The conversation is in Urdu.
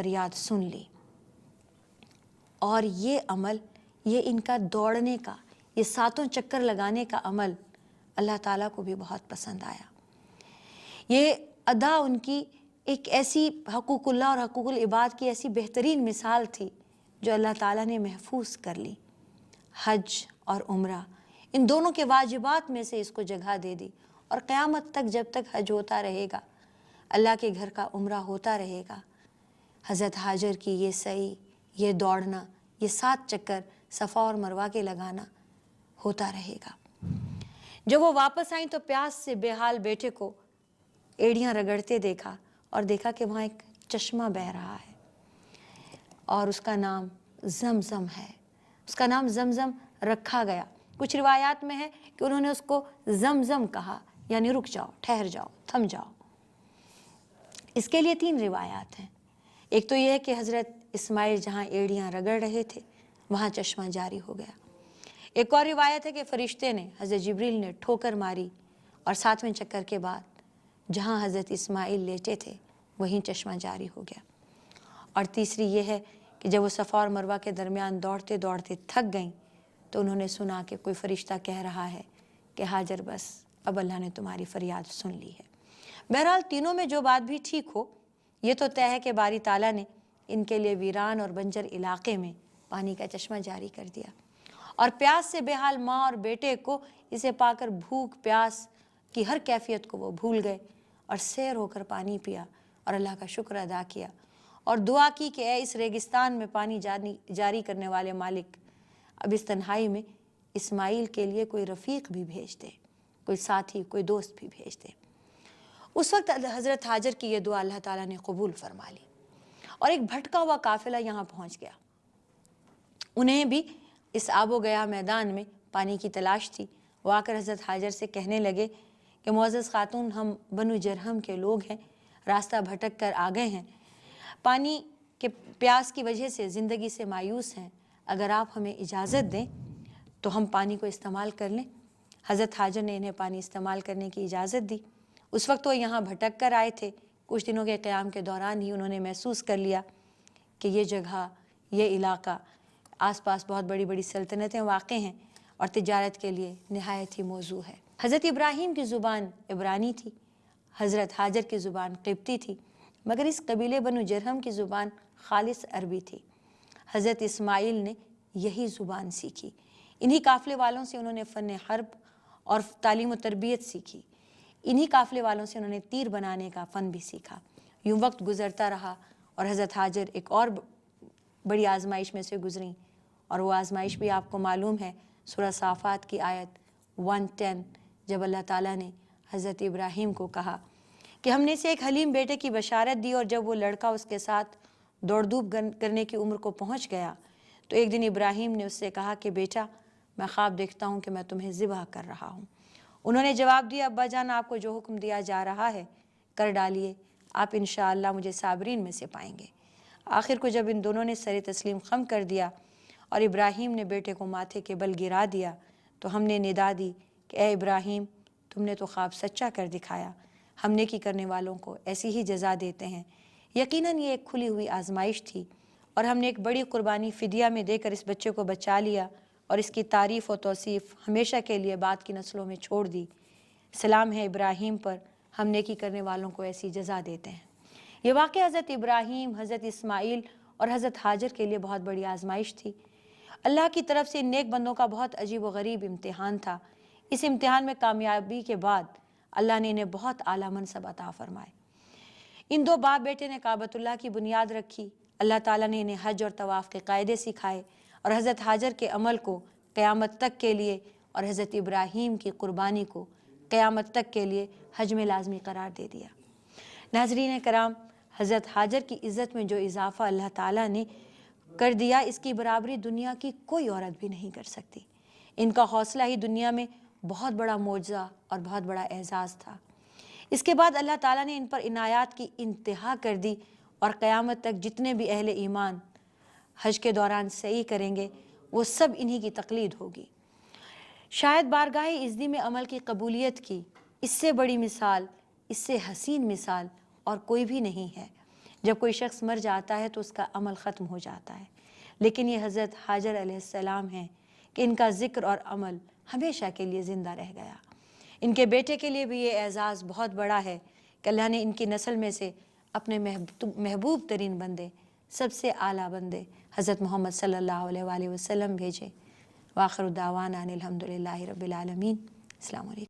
فریاد سن لی۔ اور یہ عمل، یہ ان کا دوڑنے کا، یہ 7 چکر لگانے کا عمل اللہ تعالیٰ کو بھی بہت پسند آیا۔ یہ ادا ان کی ایک ایسی حقوق اللہ اور حقوق العباد کی ایسی بہترین مثال تھی جو اللہ تعالیٰ نے محفوظ کر لی۔ حج اور عمرہ ان دونوں کے واجبات میں سے اس کو جگہ دے دی، اور قیامت تک جب تک حج ہوتا رہے گا، اللہ کے گھر کا عمرہ ہوتا رہے گا، حضرت ہاجر کی یہ سعی، یہ دوڑنا، یہ 7 چکر صفا اور مروہ کے لگانا ہوتا رہے گا۔ جب وہ واپس آئیں تو پیاس سے بے حال بیٹے کو ایڑیاں رگڑتے دیکھا، اور دیکھا کہ وہاں ایک چشمہ بہہ رہا ہے اور اس کا نام زمزم ہے۔ اس کا نام زمزم رکھا گیا۔ کچھ روایات میں ہے کہ انہوں نے اس کو زمزم کہا، یعنی رک جاؤ، ٹھہر جاؤ، تھم جاؤ۔ اس کے لیے 3 روایات ہیں۔ ایک تو یہ ہے کہ حضرت اسماعیل جہاں ایڑیاں رگڑ رہے تھے وہاں چشمہ جاری ہو گیا۔ ایک اور روایت ہے کہ فرشتے نے، حضرت جبریل نے ٹھوکر ماری، اور 7ویں چکر کے بعد جہاں حضرت اسماعیل لیٹے تھے وہیں چشمہ جاری ہو گیا۔ اور تیسری یہ ہے کہ جب وہ صفا اور مروہ کے درمیان دوڑتے دوڑتے تھک گئیں تو انہوں نے سنا کہ کوئی فرشتہ کہہ رہا ہے کہ ہاجر بس اب اللہ نے تمہاری فریاد سن لی ہے۔ بہرحال تینوں میں جو بات بھی ٹھیک ہو، یہ تو طے ہے کہ باری تعالیٰ نے ان کے لیے ویران اور بنجر علاقے میں پانی کا چشمہ جاری کر دیا، اور پیاس سے بے حال ماں اور بیٹے کو اسے پا کر بھوک پیاس کی ہر کیفیت کو وہ بھول گئے، اور سیر ہو کر پانی پیا اور اللہ کا شکر ادا کیا، اور دعا کی کہ اے اس ریگستان میں پانی جاری کرنے والے مالک، اب اس تنہائی میں اسماعیل کے لیے کوئی رفیق بھی بھیج دے، کوئی ساتھی، کوئی دوست بھی بھیج دے۔ اس وقت حضرت ہاجر کی یہ دعا اللہ تعالیٰ نے قبول فرما لی، اور ایک بھٹکا ہوا قافلہ یہاں پہنچ گیا۔ انہیں بھی اس آب و گیا میدان میں پانی کی تلاش تھی۔ وہ آ کر حضرت ہاجر سے کہنے لگے کہ معزز خاتون، ہم بنو جرہم کے لوگ ہیں، راستہ بھٹک کر آ گئے ہیں، پانی کے پیاس کی وجہ سے زندگی سے مایوس ہیں، اگر آپ ہمیں اجازت دیں تو ہم پانی کو استعمال کر لیں۔ حضرت ہاجر نے انہیں پانی استعمال کرنے کی اجازت دی۔ اس وقت وہ یہاں بھٹک کر آئے تھے۔ کچھ دنوں کے قیام کے دوران ہی انہوں نے محسوس کر لیا کہ یہ جگہ، یہ علاقہ، آس پاس بہت بڑی بڑی سلطنتیں واقع ہیں اور تجارت کے لیے نہایت ہی موزوں ہے۔ حضرت ابراہیم کی زبان عبرانی تھی، حضرت ہاجر کی زبان قبطی تھی، مگر اس قبیلے بنو جرہم کی زبان خالص عربی تھی۔ حضرت اسماعیل نے یہی زبان سیکھی۔ انہی قافلے والوں سے انہوں نے فن حرب اور تعلیم و تربیت سیکھی۔ انہی قافلے والوں سے انہوں نے تیر بنانے کا فن بھی سیکھا۔ یوں وقت گزرتا رہا اور حضرت ہاجر ایک اور بڑی آزمائش میں سے گزریں، اور وہ آزمائش بھی آپ کو معلوم ہے، سورہ صافات کی آیت 110، جب اللہ تعالیٰ نے حضرت ابراہیم کو کہا کہ ہم نے اسے ایک حلیم بیٹے کی بشارت دی، اور جب وہ لڑکا اس کے ساتھ دوڑ دھوپ کرنے کی عمر کو پہنچ گیا تو ایک دن ابراہیم نے اس سے کہا کہ بیٹا، میں خواب دیکھتا ہوں کہ میں تمہیں ذبح کر رہا ہوں۔ انہوں نے جواب دیا، ابا جان، آپ کو جو حکم دیا جا رہا ہے کر ڈالیے، آپ انشاءاللہ مجھے صابرین میں سے پائیں گے۔ آخر کو جب ان دونوں نے سر تسلیم خم کر دیا اور ابراہیم نے بیٹے کو ماتھے کے بل گرا دیا تو ہم نے ندا دی کہ اے ابراہیم، تم نے تو خواب سچا کر دکھایا، ہم نیکی کرنے والوں کو ایسی ہی جزا دیتے ہیں۔ یقیناً یہ ایک کھلی ہوئی آزمائش تھی، اور ہم نے ایک بڑی قربانی فدیہ میں دے کر اس بچے کو بچا لیا، اور اس کی تعریف و توصیف ہمیشہ کے لیے بعد کی نسلوں میں چھوڑ دی۔ سلام ہے ابراہیم پر، ہم نیکی کرنے والوں کو ایسی جزا دیتے ہیں۔ یہ واقعہ حضرت ابراہیم، حضرت اسماعیل اور حضرت ہاجر کے لیے بہت بڑی آزمائش تھی۔ اللہ کی طرف سے ان نیک بندوں کا بہت عجیب و غریب امتحان تھا۔ اس امتحان میں کامیابی کے بعد اللہ نے انہیں بہت اعلیٰ منصب عطا فرمائے۔ ان 2 باپ بیٹے نے کعبۃ اللہ کی بنیاد رکھی۔ اللہ تعالیٰ نے انہیں حج اور طواف کے قاعدے سکھائے، اور حضرت ہاجر کے عمل کو قیامت تک کے لیے اور حضرت ابراہیم کی قربانی کو قیامت تک کے لیے حج میں لازمی قرار دے دیا۔ ناظرین کرام، حضرت ہاجر کی عزت میں جو اضافہ اللہ تعالیٰ نے کر دیا، اس کی برابری دنیا کی کوئی عورت بھی نہیں کر سکتی۔ ان کا حوصلہ ہی دنیا میں بہت بڑا معجزہ اور بہت بڑا اعزاز تھا۔ اس کے بعد اللہ تعالیٰ نے ان پر عنایات کی انتہا کر دی، اور قیامت تک جتنے بھی اہل ایمان حج کے دوران سعی کریں گے وہ سب انہی کی تقلید ہوگی۔ شاید بارگاہ اذنی میں عمل کی قبولیت کی اس سے بڑی مثال، اس سے حسین مثال اور کوئی بھی نہیں ہے۔ جب کوئی شخص مر جاتا ہے تو اس کا عمل ختم ہو جاتا ہے، لیکن یہ حضرت ہاجر علیہ السلام ہیں کہ ان کا ذکر اور عمل ہمیشہ کے لیے زندہ رہ گیا۔ ان کے بیٹے کے لیے بھی یہ اعزاز بہت بڑا ہے کہ اللہ نے ان کی نسل میں سے اپنے محبوب ترین بندے، سب سے اعلیٰ بندے حضرت محمد صلی اللہ علیہ وآلہ وسلم بھیجے۔ وآخر دعوانا ان الحمد للہ رب العالمین۔ السلام علیکم۔